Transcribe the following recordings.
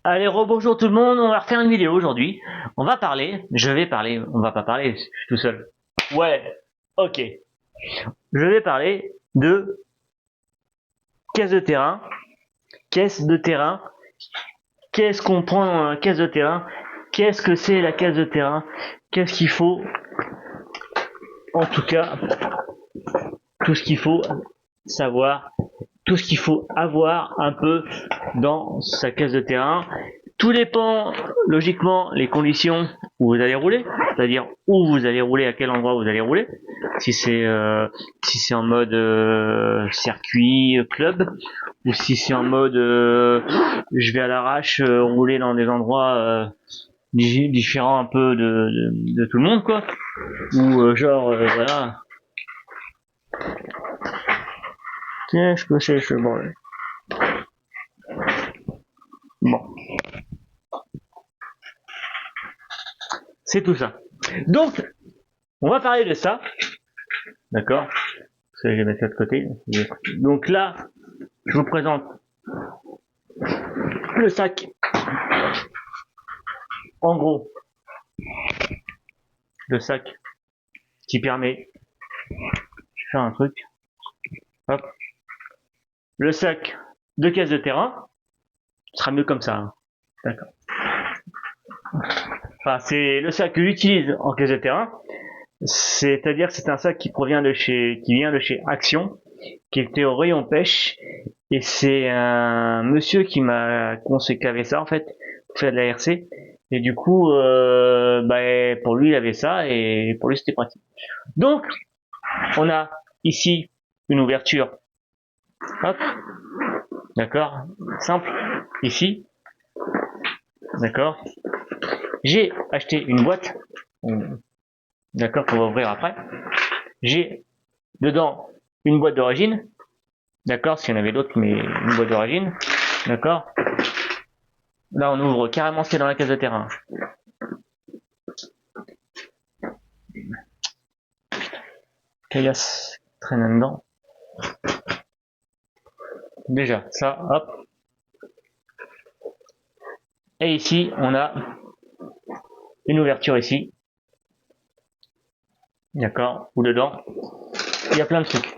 Allez, rebonjour tout le monde, on va refaire une vidéo aujourd'hui. Je vais parler, on va pas parler, je suis tout seul. Ouais, ok. Je vais parler de caisse de terrain. Caisse de terrain. Qu'est-ce qu'on prend dans la caisse de terrain? Qu'est-ce que c'est la caisse de terrain? Qu'est-ce qu'il faut? En tout cas, tout ce qu'il faut savoir, tout ce qu'il faut avoir un peu dans sa caisse de terrain. Tout dépend, logiquement, les conditions où vous allez rouler, c'est-à-dire où vous allez rouler, à quel endroit vous allez rouler. Si c'est en mode circuit club, ou si c'est en mode je vais à l'arrache rouler dans des endroits différents un peu de tout le monde, quoi. Ou voilà. Qu'est-ce que c'est ce bordel? Bon, c'est tout ça. Donc, on va parler de ça, d'accord? Je vais mettre ça de côté. Donc là, je vous présente le sac. En gros, le sac qui permet de faire un truc. Hop. Le sac de caisse de terrain sera mieux comme ça. Hein. D'accord. Enfin, c'est le sac que j'utilise en caisse de terrain. C'est-à-dire que c'est un sac qui vient de chez Action, qui était au rayon pêche. Et c'est un monsieur qui m'a conseillé qu'il avait ça, en fait, pour faire de la RC. Et du coup, pour lui, il avait ça, et pour lui, c'était pratique. Donc, on a ici une ouverture. Hop. D'accord. Simple. Ici. D'accord. J'ai acheté une boîte. D'accord, qu'on va ouvrir après. J'ai dedans une boîte d'origine. D'accord, s'il y en avait d'autres, mais une boîte d'origine. D'accord. Là, on ouvre carrément ce qu'il y a dans la caisse de terrain. Caillasse traîne dedans. Déjà, ça, hop. Et ici, on a une ouverture ici. D'accord, ou dedans, il y a plein de trucs.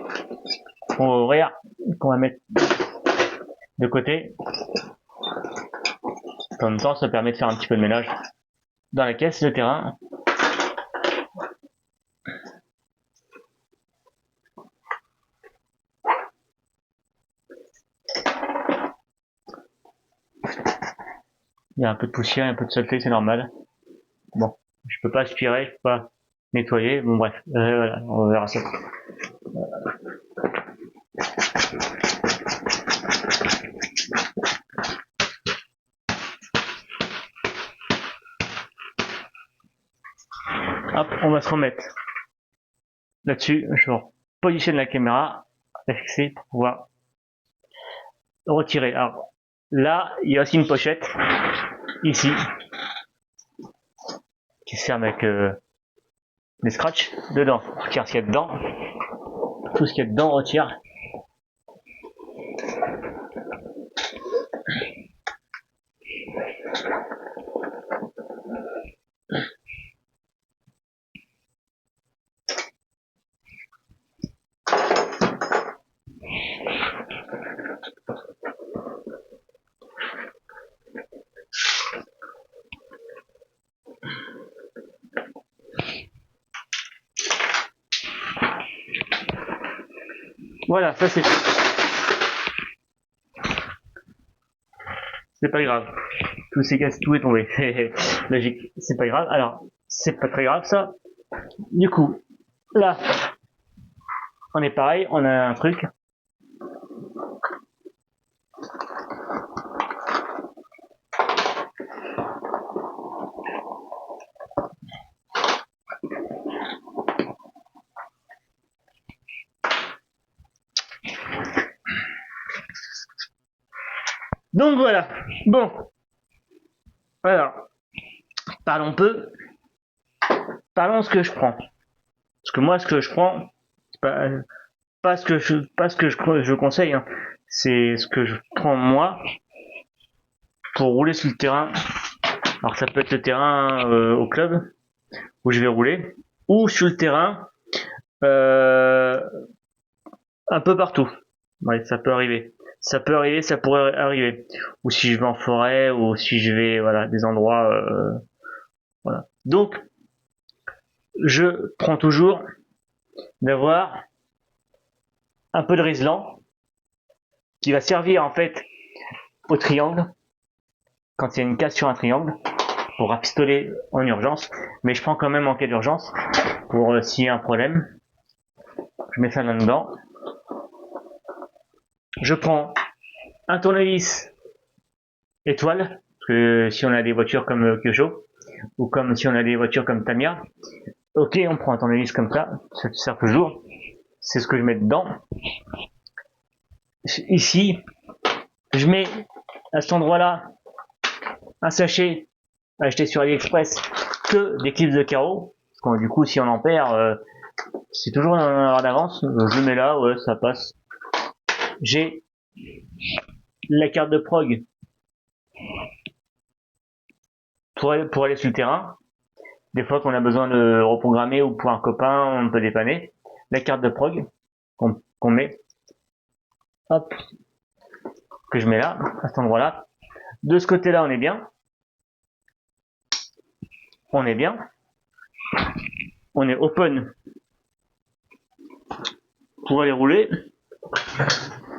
On va ouvrir, qu'on va mettre de côté. En même temps, ça permet de faire un petit peu de ménage dans la caisse de terrain. Il y a un peu de poussière, un peu de saleté, c'est normal. Bon, je peux pas aspirer, je peux pas nettoyer. Bon bref, voilà, on verra ça. Hop, on va se remettre là-dessus. Je positionne la caméra, la fixer pour pouvoir retirer. Alors là, il y a aussi une pochette ici qui se ferme avec des scratchs dedans. On retire ce qu'il y a dedans. Tout ce qu'il y a dedans, on retire. Voilà, ça c'est pas grave. Tout est tombé. Logique, c'est pas grave. Alors, c'est pas très grave ça. Du coup, là, on est pareil, on a un truc. Donc voilà. Bon. Alors, parlons peu. Parlons de ce que je prends. Parce que moi, ce que je prends, c'est pas ce que je conseille. Hein. C'est ce que je prends moi. pour rouler sur le terrain. Alors ça peut être le terrain au club où je vais rouler, ou sur le terrain un peu partout. Ouais, ça peut arriver. Ça peut arriver, ça pourrait arriver. Ou si je vais en forêt, ou si je vais voilà des endroits. Voilà. Donc je prends toujours d'avoir un peu de riselant qui va servir en fait au triangle quand il y a une casse sur un triangle pour rapistoler en urgence, mais je prends quand même en cas d'urgence pour s'il y a un problème. Je mets ça là-dedans. Je prends un tournevis étoile, parce que si on a des voitures comme Peugeot, ou comme si on a des voitures comme Tamiya, ok, on prend un tournevis comme ça sert toujours. C'est ce que je mets dedans. Ici, je mets à cet endroit-là un sachet acheté sur AliExpress que des clips de carreaux. Parce que, du coup, si on en perd, c'est toujours en heure d'avance. Je le mets là, ouais, ça passe. J'ai la carte de prog pour aller sur le terrain. Des fois qu'on a besoin de reprogrammer ou pour un copain, on peut dépanner. La carte de prog qu'on met, hop, que je mets là, à cet endroit-là. De ce côté-là, on est bien. On est bien. On est open pour aller rouler,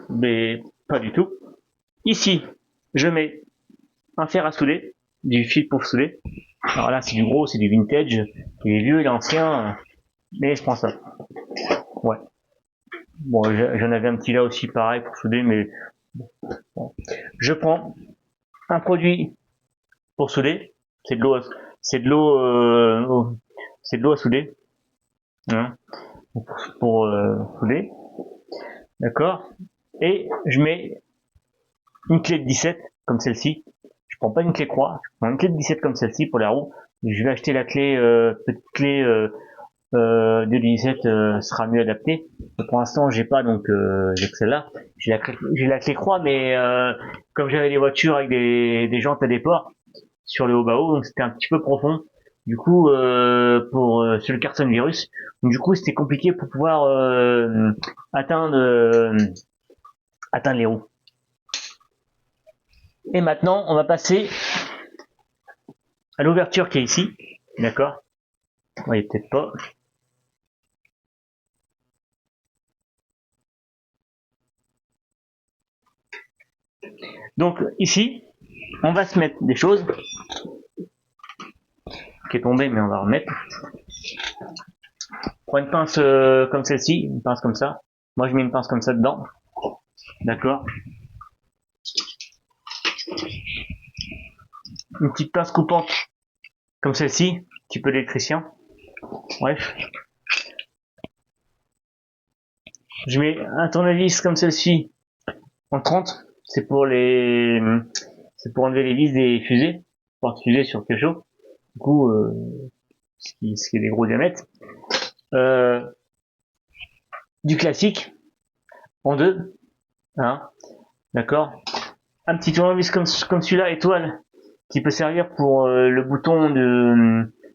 mais pas du tout. Ici, je mets un fer à souder, du fil pour souder. Alors là, c'est du gros, c'est du vintage. Il est vieux, il est ancien, mais je prends ça. Ouais. Bon, j'en avais un petit là aussi, pareil, pour souder, mais bon. Je prends un produit pour souder. C'est de l'eau, c'est de l'eau, c'est de l'eau à souder. Hein, pour souder. D'accord. Et je mets une clé de 17 comme celle-ci. Je prends pas une clé croix, je prends une clé de 17 comme celle-ci pour la roue. Je vais acheter la clé, petite clé de 17 sera mieux adaptée. Pour l'instant, j'ai pas, donc j'ai que celle-là. J'ai la clé croix, mais comme j'avais des voitures avec des jantes à déport sur le haut bas haut, donc c'était un petit peu profond. Du coup, sur le Carson Virus, donc, du coup, c'était compliqué pour pouvoir atteindre les roues. Et maintenant, on va passer à l'ouverture qui est ici. D'accord? Vous voyez peut-être pas. Donc ici, on va se mettre des choses qui est tombée, mais on va remettre. Prends une pince comme celle-ci, une pince comme ça. Moi, je mets une pince comme ça dedans. D'accord? Une petite pince coupante comme celle-ci, un petit peu d'électricien. Bref. Je mets un tournevis comme celle-ci en 30. C'est pour enlever les vis des fusées, porte-fusées sur Peugeot. Du coup, ce qui est des gros diamètres. Du classique en deux, hein, d'accord. Un petit tournevis comme celui-là, étoile, qui peut servir pour le bouton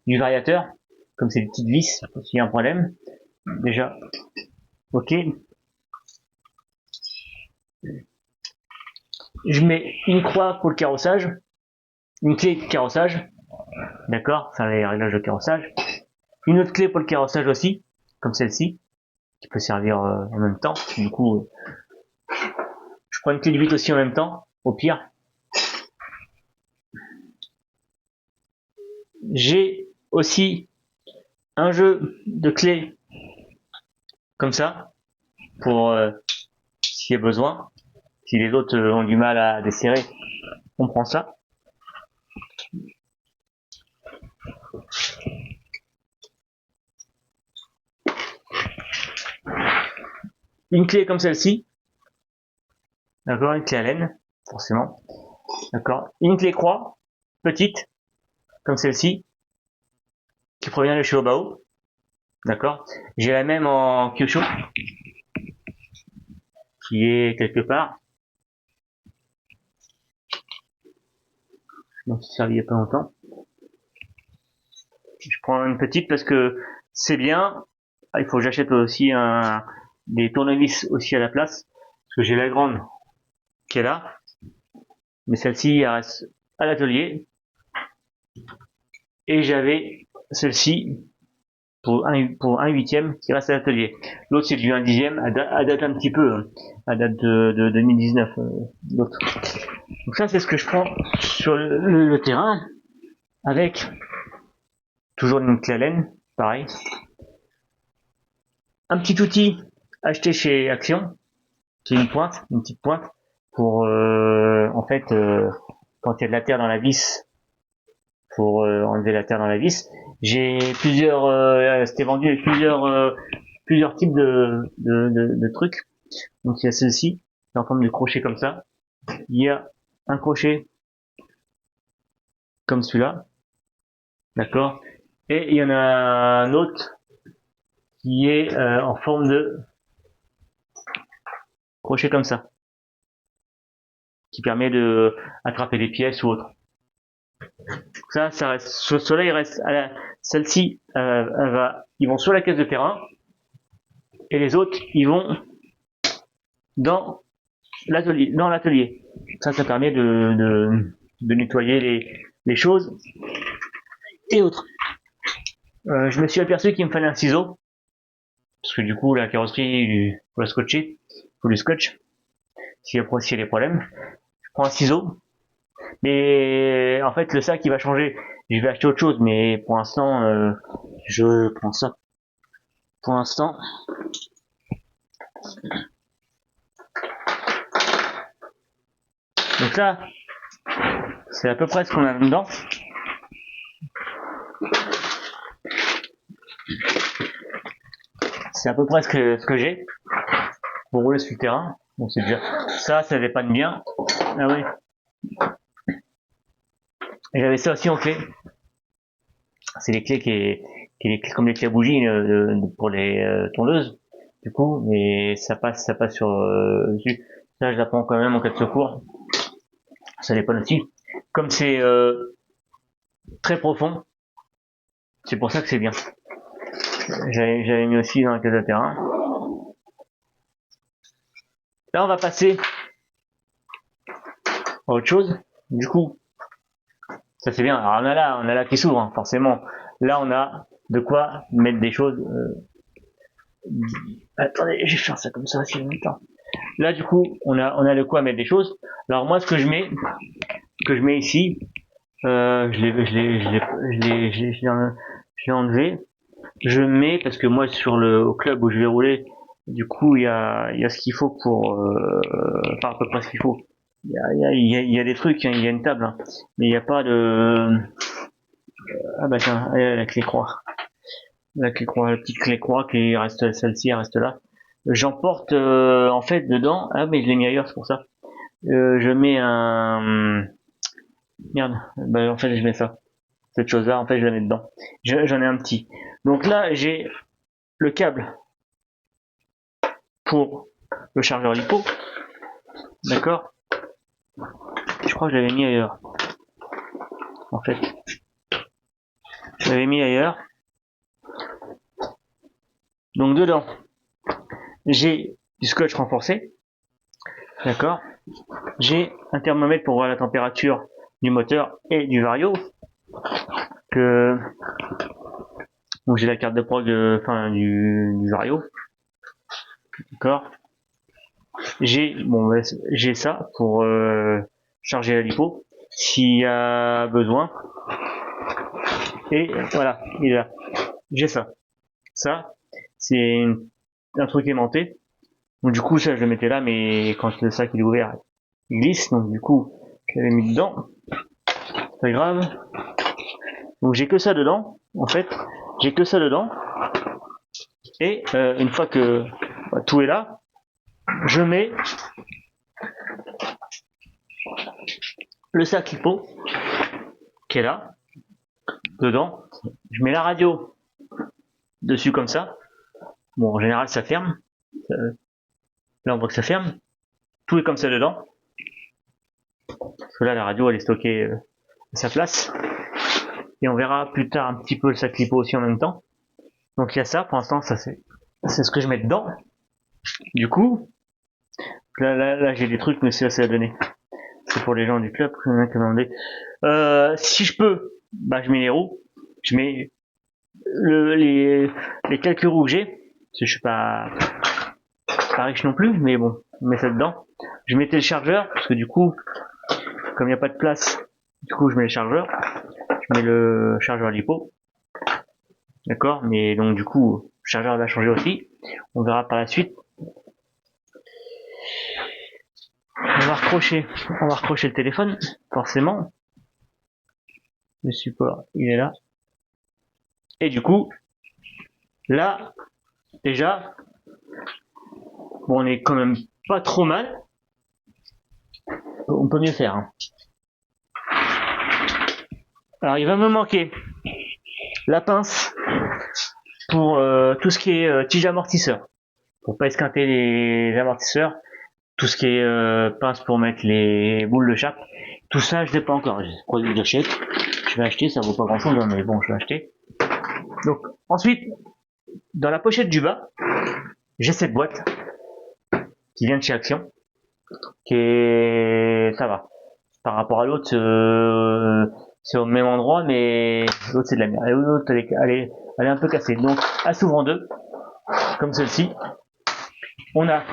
du variateur, comme c'est des petites vis, s'il y a un problème. Déjà, ok. Je mets une croix pour le carrossage, une clé de carrossage, d'accord, faire les réglages de carrossage. Une autre clé pour le carrossage aussi, comme celle-ci, qui peut servir en même temps. Du coup, je prends une clé de 8 aussi en même temps, au pire. J'ai aussi un jeu de clés comme ça, pour s'il y a besoin. Si les autres ont du mal à desserrer, on prend ça. Une clé comme celle-ci, d'accord, une clé à laine, forcément, d'accord. Une clé croix, petite, comme celle-ci, qui provient de chez Obao, d'accord. J'ai la même en Kyosho, qui est quelque part. Je m'en suis servi il y a pas longtemps. Je prends une petite parce que c'est bien. Ah, il faut que j'achète aussi des tournevis aussi à la place. Parce que j'ai la grande qui est là. Mais celle-ci, elle reste à l'atelier. Et j'avais celle-ci pour un huitième qui reste à l'atelier. L'autre, c'est du 1/10. Elle date un petit peu. Elle date de 2019. L'autre. Donc ça, c'est ce que je prends sur le terrain. Avec toujours une clé à laine. Pareil. Un petit outil acheté chez Action, qui est une petite pointe, pour en fait quand il y a de la terre dans la vis, pour enlever la terre dans la vis. J'ai plusieurs, c'était vendu avec plusieurs types de trucs. Donc il y a celle-ci, c'est en forme de crochet comme ça. Il y a un crochet comme celui-là, d'accord. Et il y en a un autre qui est en forme de crochet comme ça, qui permet de attraper les pièces ou autre. Ça reste. Cela, il reste. Celle-ci, ils vont sur la caisse de terrain, et les autres, ils vont dans l'atelier. Ça permet de nettoyer les choses et autres. Je me suis aperçu qu'il me fallait un ciseau, parce que du coup, la carrosserie, faut la scotcher, faut du scotch, s'il y a des problèmes. Je prends un ciseau, mais en fait, le sac, il va changer. Je vais acheter autre chose, mais pour l'instant, je prends ça. Pour l'instant, donc là, c'est à peu près ce qu'on a dedans. C'est à peu près ce que j'ai pour rouler sur le terrain. Donc c'est déjà ça dépanne bien. Ah oui. Et j'avais ça aussi en clé. C'est les clés comme les clés à bougie pour les tondeuses. Du coup, mais ça passe sur dessus. Ça, je la prends quand même en cas de secours. Ça dépanne aussi. Comme c'est très profond, c'est pour ça que c'est bien. J'avais mis aussi dans la case de terrain. Là, on va passer à autre chose. Du coup, ça c'est bien. Alors on a là qui s'ouvre, hein, forcément. Là, on a de quoi mettre des choses. Attendez, je vais faire ça comme ça aussi en même temps. Là, du coup, on a de quoi mettre des choses. Alors moi, ce que je mets ici, je l'ai enlevé. Je mets parce que moi, au club où je vais rouler, du coup, il y a ce qu'il faut pour, enfin à peu près ce qu'il faut. Il y a des trucs, hein, il y a une table, hein, mais il n'y a pas de. Ah bah tiens, la clé croix. La clé croix, la petite clé croix qui reste, celle-ci, elle reste là. J'emporte en fait dedans. Ah mais je l'ai mis ailleurs, c'est pour ça. Je mets un. Merde. Bah en fait je mets ça. Cette chose-là, en fait je la mets dedans. J'en ai un petit. Donc là j'ai le câble pour le chargeur lipo. D'accord. Je crois que je l'avais mis ailleurs. En fait, je l'avais mis ailleurs. Donc dedans, j'ai du scotch renforcé. D'accord. J'ai un thermomètre pour voir la température du moteur et du vario. Donc j'ai la carte de prog du vario. D'accord. J'ai ça pour charger la lipo s'il y a besoin. Et voilà, il est là. J'ai ça. Ça, c'est un truc aimanté. Donc du coup, ça, je le mettais là, mais quand le sac il est ouvert, il glisse. Donc du coup, je l'avais mis dedans. C'est pas grave. Donc j'ai que ça dedans. En fait, j'ai que ça dedans. Et une fois que tout est là, je mets le sac lipo qui est là, dedans. Je mets la radio dessus comme ça. Bon, en général, ça ferme. Là, on voit que ça ferme. Tout est comme ça dedans. Parce que là, la radio, elle est stockée sa place. Et on verra plus tard un petit peu le sac lipo aussi en même temps. Donc il y a ça, pour l'instant, ça c'est ce que je mets dedans. Du coup, là j'ai des trucs, mais c'est à donner. C'est pour les gens du club que si je peux, bah je mets les roues. Je mets les quelques roues que j'ai. Parce que je suis pas riche non plus, mais bon, je mets ça dedans. Je mettais le chargeur, parce que du coup, comme il n'y a pas de place, du coup je mets le chargeur. Je mets le chargeur lipo. D'accord, mais donc du coup, le chargeur va changer aussi. On verra par la suite. On va raccrocher le téléphone, forcément. Le support, il est là. Et du coup, là, déjà, bon, on est quand même pas trop mal. On peut mieux faire. Hein. Alors, il va me manquer la pince pour tout ce qui est tige amortisseur. Pour pas esquinter les amortisseurs. Tout ce qui est pince pour mettre les boules de chape. Tout ça, je l'ai pas encore. J'ai produit que j'achète. Je vais acheter, ça vaut pas grand chose, mais bon, je vais acheter. Donc, ensuite, dans la pochette du bas, j'ai cette boîte qui vient de chez Action, qui est, ça va. Par rapport à l'autre, c'est au même endroit, mais l'autre c'est de la merde. Et l'autre, elle est un peu cassée. Donc, elle s'ouvre en deux, comme celle-ci. On a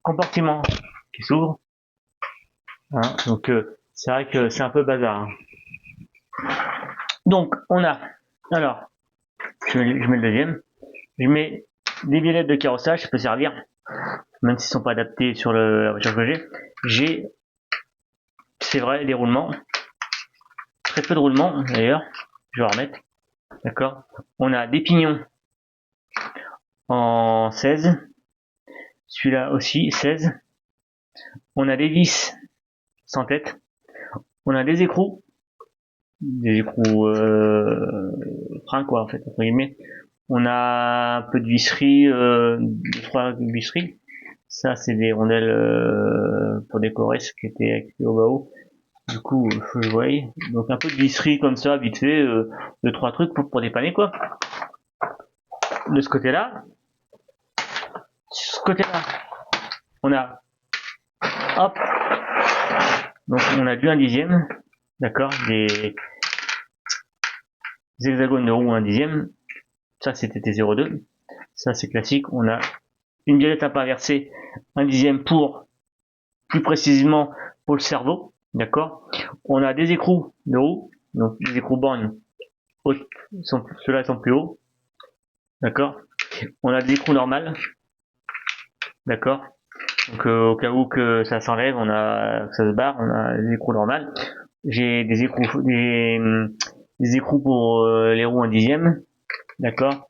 compartiment qui s'ouvre. Hein, donc, c'est vrai que c'est un peu bazar. Hein. Donc, on a, alors, je mets le deuxième. Je mets des billettes de carrossage, ça peut servir, même s'ils sont pas adaptés sur la voiture que j'ai, c'est vrai, des roulements, très peu de roulements d'ailleurs, je vais en remettre, d'accord. On a des pignons en 16, celui-là aussi 16, on a des vis sans tête, on a des écrous freins quoi en fait entre guillemets. On a un peu de visserie, 3 visseries. Ça, c'est des rondelles pour décorer ce qui était activé au bas haut. Du coup, faut que je voie. Donc un peu de visserie comme ça, vite fait, 2-3 trucs pour dépanner quoi. De ce côté-là, on a, hop, donc on a du 1/10, d'accord, des hexagones de roue 1/10. Ça, c'était T02. Ça, c'est classique. On a une violette à pas inversée, 1/10 pour, plus précisément, pour le cerveau. D'accord. On a des écrous de roue, donc des écrous bornes hautes, ceux-là sont plus hauts. D'accord. On a des écrous normales. D'accord. Donc au cas où que ça s'enlève, que ça se barre, on a des écrous normales. J'ai des écrous pour les roues 1/10. D'accord.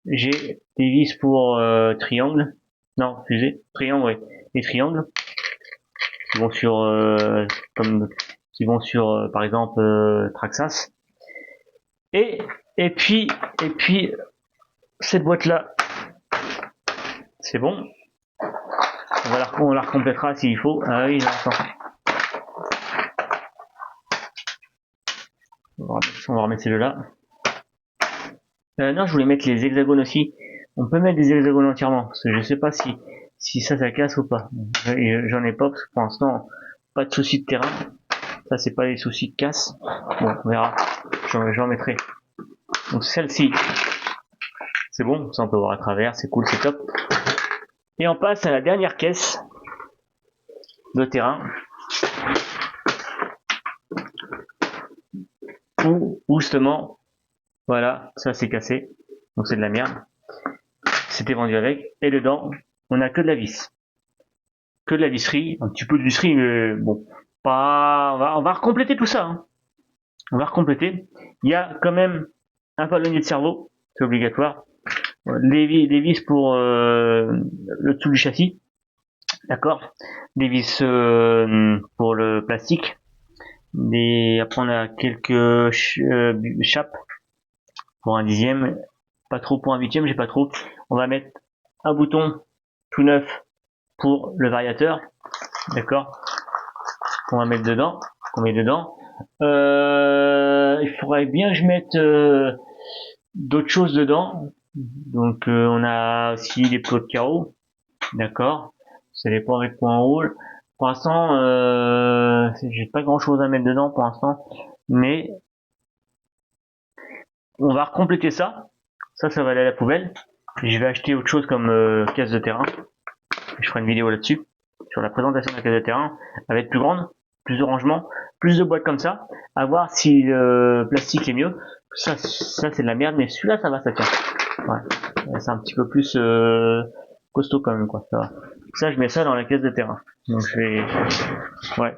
J'ai des vis pour triangle. Non, fusée. Triangle, oui. Les triangles qui vont sur par exemple Traxxas. Et puis cette boîte là, c'est bon. On la recomplétera s'il faut. Ah oui, attends. On va remettre ces deux-là. Non, je voulais mettre les hexagones aussi. On peut mettre des hexagones entièrement, parce que je sais pas si ça casse ou pas. J'en ai pas, parce que pour l'instant, pas de soucis de terrain. Ça, c'est pas des soucis de casse. Bon, on verra. J'en mettrai. Donc celle-ci, c'est bon, ça on peut voir à travers, c'est cool, c'est top. Et on passe à la dernière caisse de terrain. Où justement, voilà, ça c'est cassé. Donc c'est de la merde. C'était vendu avec. Et dedans, on a que de la vis. Que de la visserie, un petit peu de visserie, mais bon, pas. On va recompléter tout ça. Hein. On va recompléter. Il y a quand même un palonnier de cerveau, c'est obligatoire. Des vis pour le dessous du châssis, d'accord. Des vis pour le plastique. Après on a quelques chapes pour 1/10, pas trop pour 1/8, j'ai pas trop. On va mettre un bouton tout neuf pour le variateur, d'accord. Qu'on va mettre dedans, qu'on met dedans. Il faudrait bien que je mette d'autres choses dedans. Donc on a aussi des plots de carreaux, d'accord. Ça dépend avec quoi on roule. Pour l'instant, j'ai pas grand chose à mettre dedans pour l'instant, mais on va compléter ça. Ça va aller à la poubelle. Je vais acheter autre chose comme caisse de terrain. Je ferai une vidéo là-dessus, sur la présentation de la caisse de terrain, avec plus grande, plus de rangement, plus de boîtes comme ça, à voir si le plastique est mieux. Ça c'est de la merde, mais celui-là, ça va, ça tient. Ouais. C'est un petit peu plus costaud quand même, quoi. Ça va. Ça, je mets ça dans la caisse de terrain. Donc je vais... Ouais.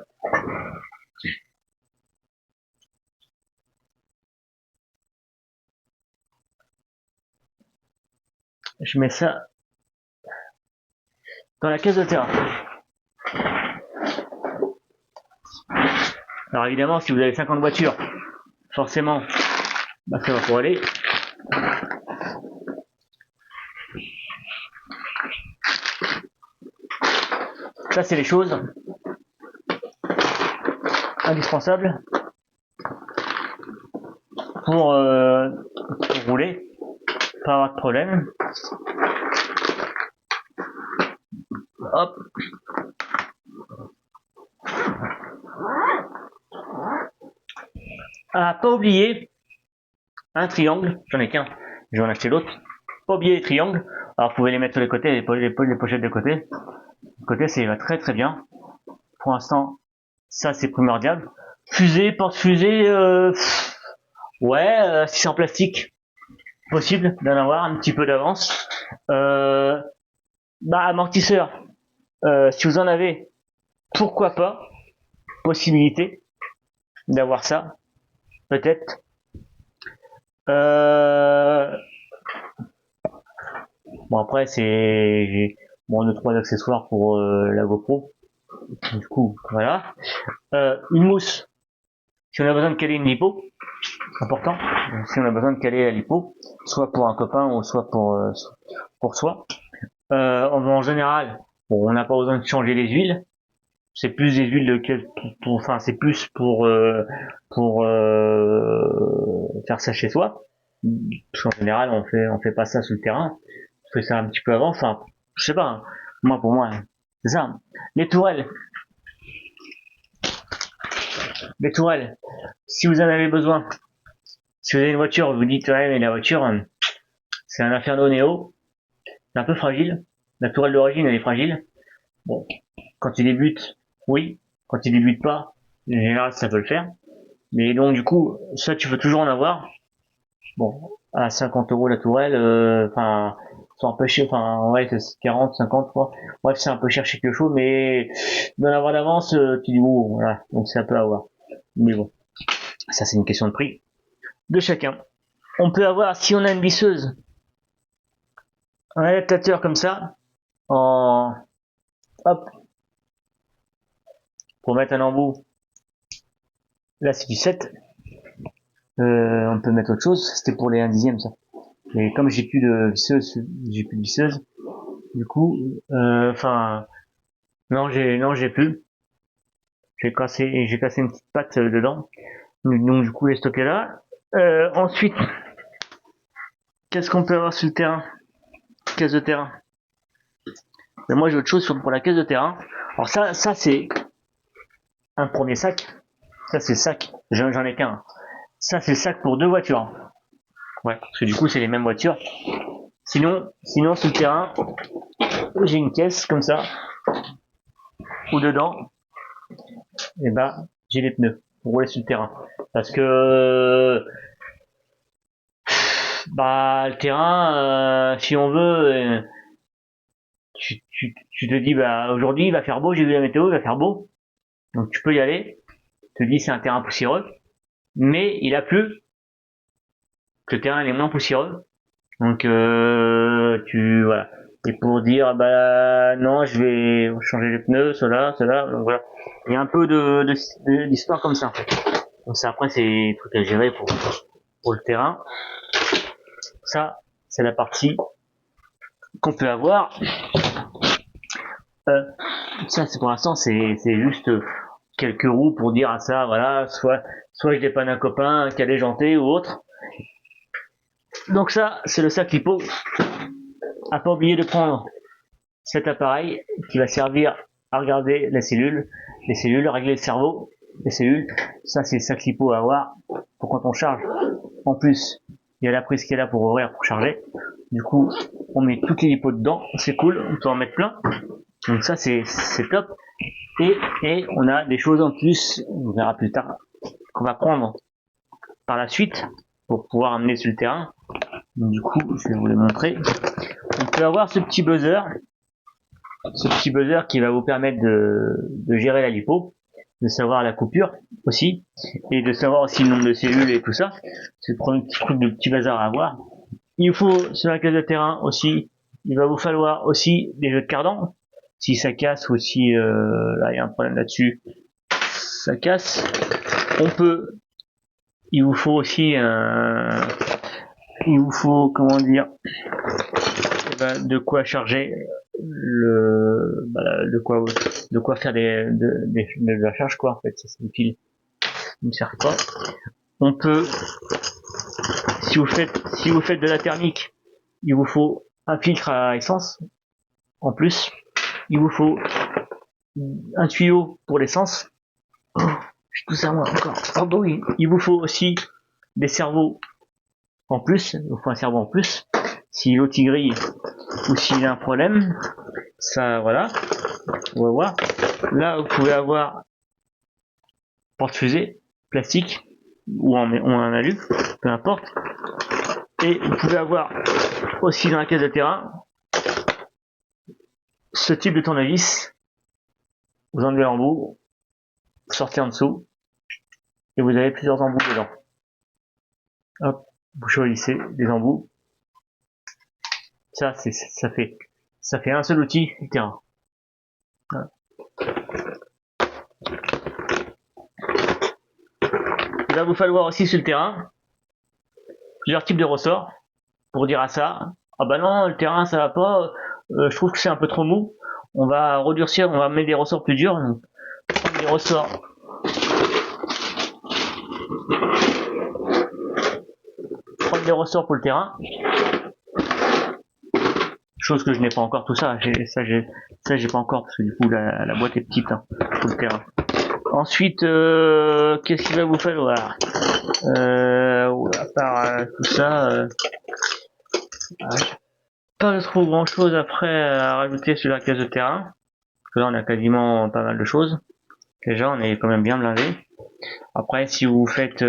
Je mets ça dans la caisse de terrain. Alors évidemment, si vous avez 50 voitures, forcément, bah, ça va pour aller. Ça, c'est les choses indispensables pour rouler, pas avoir de problème. Hop. Ah, pas oublier un triangle, j'en ai qu'un, je vais en acheter l'autre. Pas oublier les triangles, alors vous pouvez les mettre sur les côtés, les pochettes de côté. De côté, c'est très très bien. Pour l'instant, ça c'est primordial. Fusée, porte-fusée, ouais, si c'est en plastique, possible d'en avoir un petit peu d'avance. Amortisseur, si vous en avez, pourquoi pas, possibilité d'avoir ça, peut-être. Bon après c'est bon 2-3 accessoires pour la GoPro. Du coup voilà. Une mousse. Si on a besoin de caler une lipo, important. Si on a besoin de caler la lipo, soit pour un copain ou soit pour soi. En général, bon, on n'a pas besoin de changer les huiles. C'est plus des huiles enfin c'est plus pour faire ça chez soi. Parce qu'en général on fait pas ça sur le terrain. On fait ça un petit peu avant. Enfin, je sais pas. Hein. Moi pour moi, c'est ça. Les tourelles. Les tourelles. Si vous en avez besoin, si vous avez une voiture, vous dites ouais mais la voiture c'est un Inferno Neo, c'est un peu fragile. La tourelle d'origine elle est fragile. Bon, quand il débute, oui. Quand il débute pas, en général ça peut le faire. Mais donc du coup, ça tu peux toujours en avoir. Bon, à 50 € la tourelle, enfin, c'est un peu cher, enfin ouais, c'est 40, 50 quoi. Bref, c'est un peu cher chez Piocho, mais d'en avoir d'avance, tu dis oh, voilà, donc c'est un peu à voir. Mais bon, ça c'est une question de prix de chacun. On peut avoir, si on a une visseuse, un adaptateur comme ça, en hop, pour mettre un embout. Là c'est du 7. On peut mettre autre chose. C'était pour les 1/10 ça. Mais comme j'ai plus de visseuse, du coup, enfin, non j'ai plus. J'ai cassé une petite patte dedans. Donc du coup, il est stocké là. Ensuite, qu'est-ce qu'on peut avoir sur le terrain? Caisse de terrain. Mais moi j'ai autre chose pour la caisse de terrain. Alors ça c'est un premier sac. Ça c'est le sac. J'en ai qu'un. Ça c'est le sac pour 2 voitures. Ouais, parce que du coup c'est les mêmes voitures. Sinon sur le terrain, j'ai une caisse comme ça où dedans, et j'ai les pneus pour rouler sur le terrain. Parce que le terrain, si on veut, tu te dis aujourd'hui il va faire beau, j'ai vu la météo, il va faire beau, donc tu peux y aller. Tu te dis c'est un terrain poussiéreux, mais il a plu, que le terrain il est moins poussiéreux, donc voilà. Et pour dire non, je vais changer les pneus, cela, donc voilà. Il y a un peu d'histoire comme ça. Donc ça après c'est des trucs à gérer pour le terrain. Ça c'est la partie qu'on peut avoir. Ça c'est pour l'instant c'est juste quelques roues pour dire à ça, voilà, soit je dépanne un copain qui a déjanté ou autre. Donc ça, c'est le sac lipo. À pas oublier de prendre cet appareil qui va servir à regarder les cellules, régler le cerveau, les cellules. Ça, c'est le sac lipo à avoir pour quand on charge. En plus, il y a la prise qui est là pour ouvrir, pour charger. Du coup, on met toutes les lipos dedans, c'est cool, on peut en mettre plein. Donc ça, c'est top. Et on a des choses en plus, on verra plus tard, qu'on va prendre par la suite pour pouvoir amener sur le terrain. Donc, du coup, je vais vous le montrer. On peut avoir ce petit buzzer qui va vous permettre de gérer la lipo, de savoir la coupure aussi, et de savoir aussi le nombre de cellules et tout ça. C'est le premier petit truc de petit bazar à avoir. Il faut sur la case de terrain aussi, il va vous falloir aussi des jeux de cardan. Si ça casse ou si là il y a un problème là-dessus, ça casse. Il vous faut aussi comment dire, de quoi charger de quoi faire de la charge quoi en fait. C'est une pile qui ne sert pas. On peut, si vous faites de la thermique, il vous faut un filtre à essence en plus. Il vous faut un tuyau pour l'essence. Tout ça moi encore. Pardon, oui. Il vous faut aussi des cerveaux en plus. Il vous faut un cerveau en plus. Si l'eau grille ou s'il y a un problème, ça voilà. On va voir. Là, vous pouvez avoir porte-fusée plastique ou en alu, peu importe. Et vous pouvez avoir aussi dans la caisse de terrain ce type de tournevis. Vous enlevez l'embout, vous sortez en dessous et vous avez plusieurs embouts dedans. Hop, vous choisissez des embouts. Ça fait un seul outil du terrain. Voilà. Il va vous falloir aussi sur le terrain plusieurs types de ressorts pour dire à ça, ah bah non, le terrain ça va pas, je trouve que c'est un peu trop mou, on va redurcir, on va mettre des ressorts plus durs. Donc, des ressorts pour le terrain, chose que je n'ai pas encore. Tout ça j'ai pas encore parce que du coup la boîte est petite pour le terrain. Ensuite, qu'est-ce qu'il va vous falloir à part tout ça, pas trop grand chose après à rajouter sur la case de terrain, parce que là on a quasiment pas mal de choses. Déjà on est quand même bien blindé. Après si vous faites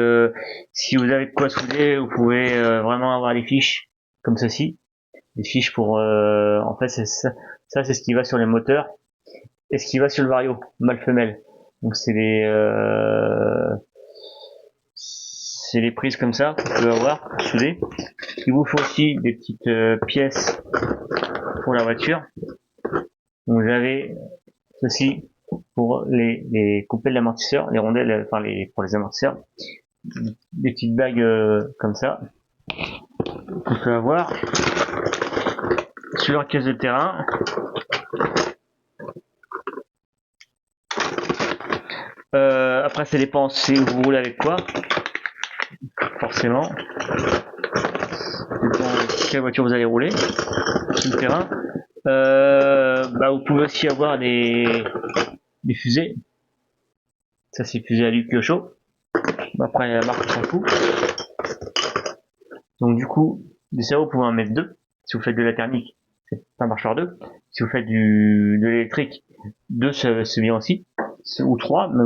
si vous avez de quoi souder, vous pouvez vraiment avoir des fiches comme ceci, des fiches pour en fait c'est ça c'est ce qui va sur les moteurs et ce qui va sur le vario mâle femelle. Donc c'est les prises comme ça que vous pouvez avoir soudées. Il vous faut aussi des petites pièces pour la voiture. Donc vous avez ceci pour les coupelles d'amortisseurs, les rondelles, enfin pour les amortisseurs, des petites bagues comme ça qu'on peut avoir sur leur caisse de terrain. Après ça dépend si vous roulez avec quoi, forcément. Ça dépend quelle voiture vous allez rouler sur le terrain. Vous pouvez aussi avoir des fusées. Ça c'est fusée à Luc chaud. Après la marque s'en fout. Donc du coup, des cerveaux vous pouvez en mettre 2. Si vous faites de la thermique, ça marche par 2. Si vous faites de l'électrique, 2 c'est bien aussi. Ou 3, mais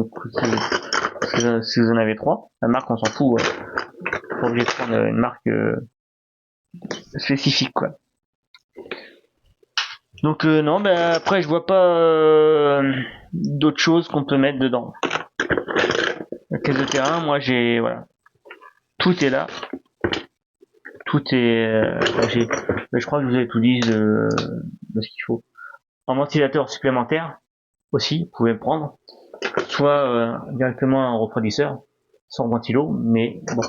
si vous en avez 3. La marque on s'en fout. Pas obligé de prendre une marque spécifique quoi. Donc non, après je vois pas d'autres choses qu'on peut mettre dedans. La caisse de terrain, moi j'ai voilà, tout est là, tout est. Je crois que je vous ai tout dit de ce qu'il faut. Un ventilateur supplémentaire aussi, vous pouvez prendre, soit directement un refroidisseur sans ventilo, mais bon.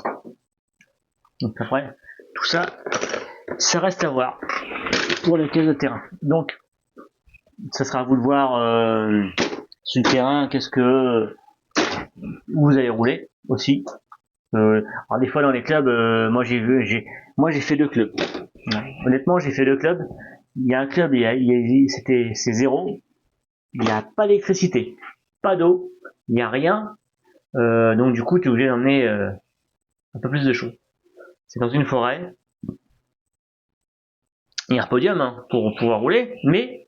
Donc après, tout ça, ça reste à voir pour les caisses de terrain. Donc, ça sera à vous de voir sur le terrain, qu'est-ce que où vous allez rouler aussi. Alors des fois dans les clubs, moi j'ai fait 2 clubs. Ouais. Honnêtement, j'ai fait 2 clubs. Il y a un club, c'est zéro. Il n'y a pas d'électricité, pas d'eau, il n'y a rien. Donc du coup, tu es obligé d'emmener un peu plus de choses. C'est dans une forêt. Il y a un podium hein, pour pouvoir rouler, mais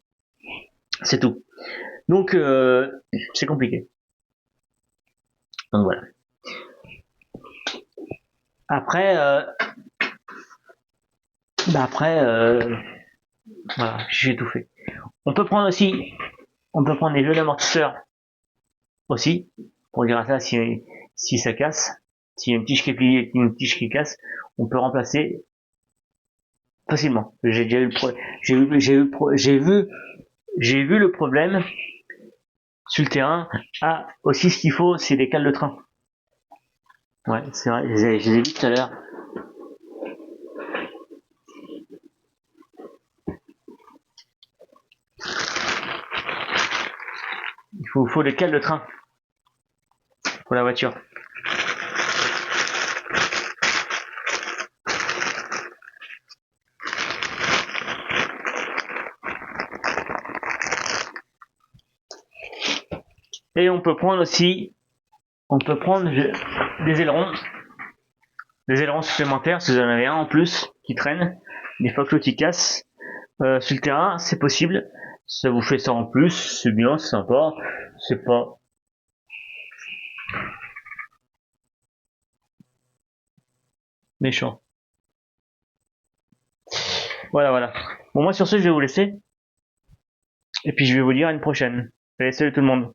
c'est tout. Donc c'est compliqué. Donc voilà. Après, voilà, j'ai tout fait. On peut prendre des jeux d'amortisseurs aussi pour dire à ça si ça casse, s'il y a une tige qui casse, on peut remplacer facilement. J'ai déjà eu j'ai vu le problème sur le terrain. Ah, aussi ce qu'il faut, c'est des cales de train. Ouais, c'est vrai, je les ai vus tout à l'heure. Il faut des cales de train pour la voiture. Et on peut prendre des ailerons. Des ailerons supplémentaires, si vous en avez un en plus qui traîne, des fois que l'autre il casse. Sur le terrain, c'est possible. Ça vous fait ça en plus, c'est bien, c'est sympa. C'est pas méchant. Voilà, voilà. Bon, moi sur ce, je vais vous laisser. Et puis je vais vous dire à une prochaine. Allez, salut tout le monde.